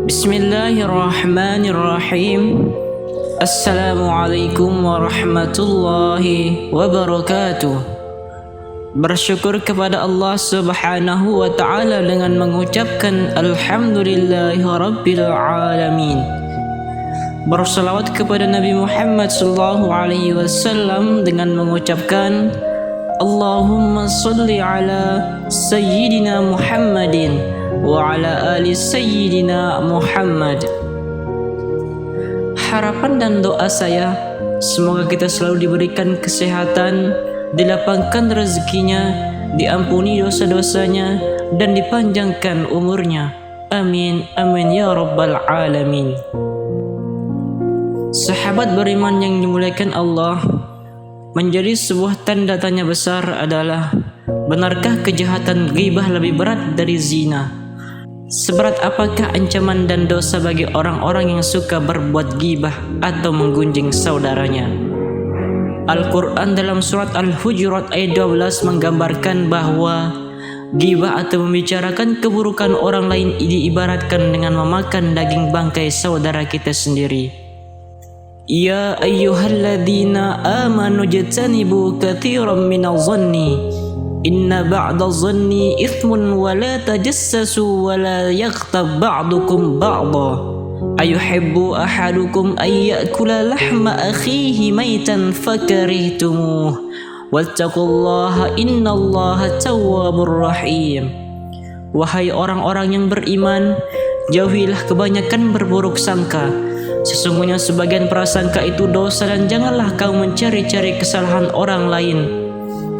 Bismillahirrahmanirrahim. Assalamualaikum warahmatullahi wabarakatuh. Bersyukur kepada Allah Subhanahu wa ta'ala dengan mengucapkan Alhamdulillahi Rabbil Alamin. Bersalawat kepada Nabi Muhammad sallallahu alaihi wasallam dengan mengucapkan Allahumma salli ala Sayyidina Muhammadin wa ala ali Sayyidina Muhammad. Harapan dan doa saya, semoga kita selalu diberikan kesehatan, dilapangkan rezekinya, diampuni dosa-dosanya, dan dipanjangkan umurnya. Amin, amin ya rabbal alamin. Sahabat beriman yang dimuliakan Allah, menjadi sebuah tanda tanya besar adalah, benarkah kejahatan ghibah lebih berat dari zina? Seberat apakah ancaman dan dosa bagi orang-orang yang suka berbuat ghibah atau menggunjing saudaranya? Al-Quran dalam surat Al-Hujurat ayat 12 menggambarkan bahwa ghibah atau membicarakan keburukan orang lain diibaratkan dengan memakan daging bangkai saudara kita sendiri. Ya ayyuhalladzina amanu jtanibu katsiran minadh-dhanni inna ba'dadh-dhanni ithmun wa la tajassasu wa la yaghtab ba'dukum ba'dha ayuhibbu ahadukum ay ya'kula lahma akhihi maytan fakarihtumuh wattaqullaha innallaha tawwabur rahim. Wahai orang-orang yang beriman, jauhilah kebanyakan berburuk sangka. Sesungguhnya sebagian prasangka itu dosa, dan janganlah kamu mencari-cari kesalahan orang lain,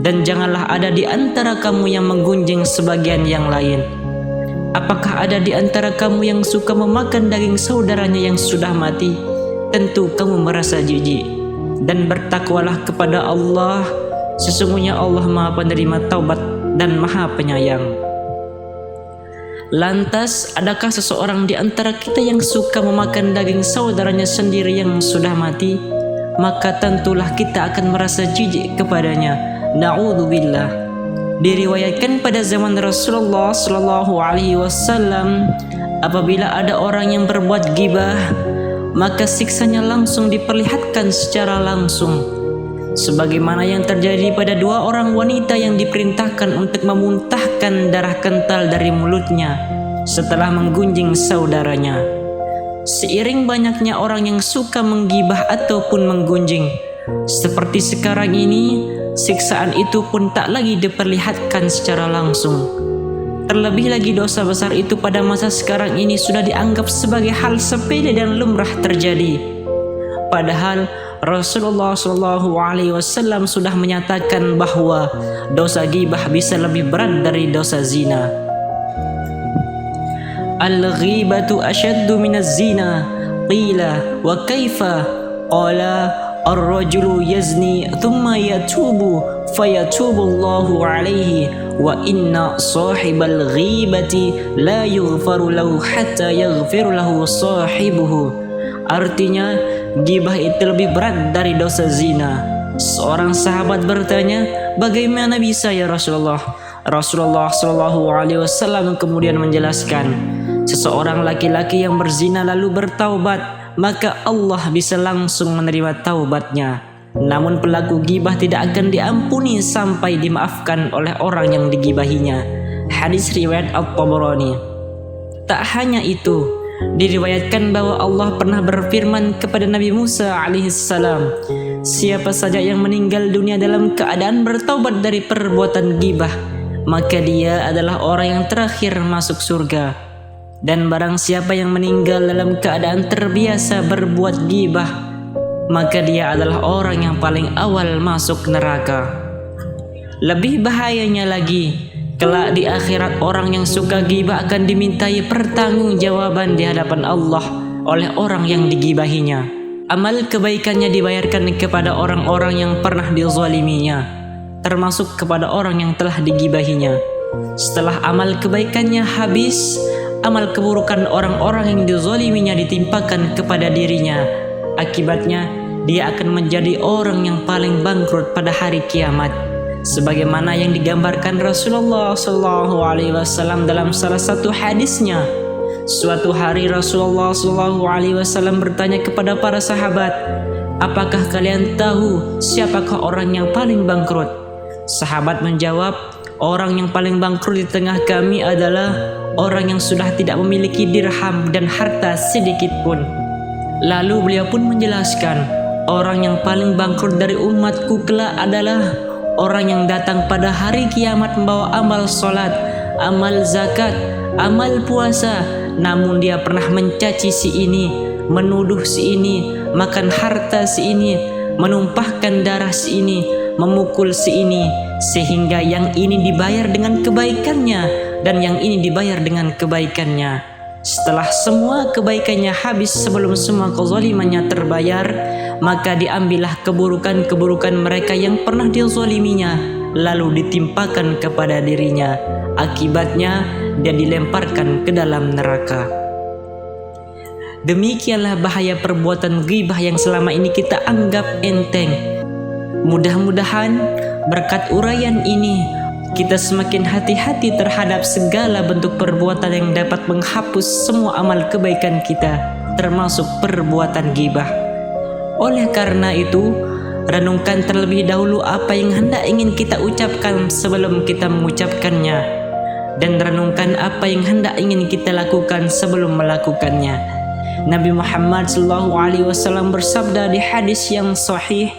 dan janganlah ada di antara kamu yang menggunjing sebagian yang lain. Apakah ada di antara kamu yang suka memakan daging saudaranya yang sudah mati? Tentu kamu merasa jijik. Dan bertakwalah kepada Allah, sesungguhnya Allah Maha Penerima Taubat dan Maha Penyayang. Lantas, adakah seseorang di antara kita yang suka memakan daging saudaranya sendiri yang sudah mati? Maka tentulah kita akan merasa jijik kepadanya. Na'udzubillah. Diriwayatkan pada zaman Rasulullah sallallahu alaihi wasallam, apabila ada orang yang berbuat ghibah, maka siksanya langsung diperlihatkan secara langsung, sebagaimana yang terjadi pada dua orang wanita yang diperintahkan untuk memuntahkan darah kental dari mulutnya setelah menggunjing saudaranya. Seiring banyaknya orang yang suka menggibah ataupun menggunjing seperti sekarang ini, siksaan itu pun tak lagi diperlihatkan secara langsung. Terlebih lagi dosa besar itu pada masa sekarang ini sudah dianggap sebagai hal sepele dan lumrah terjadi. Padahal Rasulullah SAW sudah menyatakan bahwa dosa ghibah bisa lebih berat dari dosa zina. Al-ghibatu ashaddu minaz zina. Qila wa kaifa? Qala ar-rajulu yazni thumma yatubu fayatubu Allahu alaihi wa inna sahibal ghibati la yughfaru lahu hatta yaghfir lahu sahibuhu. Artinya, ghibah itu lebih berat dari dosa zina. Seorang sahabat bertanya, bagaimana bisa ya Rasulullah? Rasulullah sallallahu alaihi wasallam kemudian menjelaskan, seseorang laki-laki yang berzina lalu bertaubat, maka Allah bisa langsung menerima taubatnya. Namun pelaku ghibah tidak akan diampuni sampai dimaafkan oleh orang yang digibahinya. Hadis riwayat At-Tabarani. Tak hanya itu, diriwayatkan bahwa Allah pernah berfirman kepada Nabi Musa alaihissalam, siapa saja yang meninggal dunia dalam keadaan bertaubat dari perbuatan ghibah, maka dia adalah orang yang terakhir masuk surga. Dan barang siapa yang meninggal dalam keadaan terbiasa berbuat ghibah, maka dia adalah orang yang paling awal masuk neraka. Lebih bahayanya lagi, kelak di akhirat orang yang suka ghibah akan dimintai pertanggungjawaban di hadapan Allah oleh orang yang digibahinya. Amal kebaikannya dibayarkan kepada orang-orang yang pernah dizaliminya, termasuk kepada orang yang telah digibahinya. Setelah amal kebaikannya habis, amal keburukan orang-orang yang dizaliminya ditimpakan kepada dirinya. Akibatnya, dia akan menjadi orang yang paling bangkrut pada hari kiamat. sebagaimana yang digambarkan Rasulullah SAW dalam salah satu hadisnya, Suatu hari Rasulullah SAW bertanya kepada para sahabat, "Apakah kalian tahu siapakah orang yang paling bangkrut?" Sahabat menjawab, "Orang yang paling bangkrut di tengah kami adalah orang yang sudah tidak memiliki dirham dan harta sedikit pun." Lalu beliau pun menjelaskan, "Orang yang paling bangkrut dari umatku kelak adalah orang yang datang pada hari kiamat membawa amal salat, amal zakat, amal puasa, namun dia pernah mencaci si ini, menuduh si ini, makan harta si ini, menumpahkan darah si ini, memukul si ini, sehingga yang ini dibayar dengan kebaikannya dan yang ini dibayar dengan kebaikannya. Setelah semua kebaikannya habis sebelum semua kezalimannya terbayar, maka diambillah keburukan-keburukan mereka yang pernah dizaliminya, lalu ditimpakan kepada dirinya. Akibatnya dia dilemparkan ke dalam neraka." Demikianlah bahaya perbuatan ghibah yang selama ini kita anggap enteng. Mudah-mudahan berkat uraian ini kita semakin hati-hati terhadap segala bentuk perbuatan yang dapat menghapus semua amal kebaikan kita, termasuk perbuatan ghibah. Oleh karena itu, renungkan terlebih dahulu apa yang hendak ingin kita ucapkan sebelum kita mengucapkannya, dan renungkan apa yang hendak ingin kita lakukan sebelum melakukannya. Nabi Muhammad SAW bersabda di hadis yang sahih,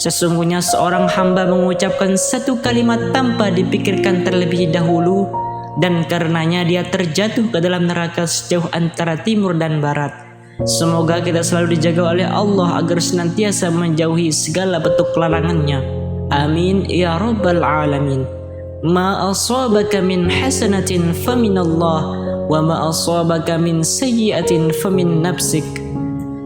"Sesungguhnya seorang hamba mengucapkan satu kalimat tanpa dipikirkan terlebih dahulu, dan karenanya dia terjatuh ke dalam neraka sejauh antara timur dan barat." Semoga kita selalu dijaga oleh Allah agar senantiasa menjauhi segala bentuk larangannya. Amin ya rabbal alamin. Ma asabaka min hasanatin faminallah, wa ma asabaka min sayyi'atin famin nafsik.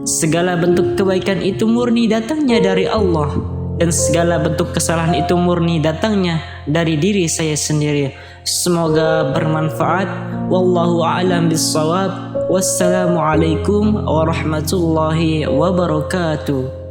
Segala bentuk kebaikan itu murni datangnya dari Allah, dan segala bentuk kesalahan itu murni datangnya dari diri saya sendiri. Semoga bermanfaat. Wallahu a'lam bissawab. Wassalamualaikum warahmatullahi wabarakatuh.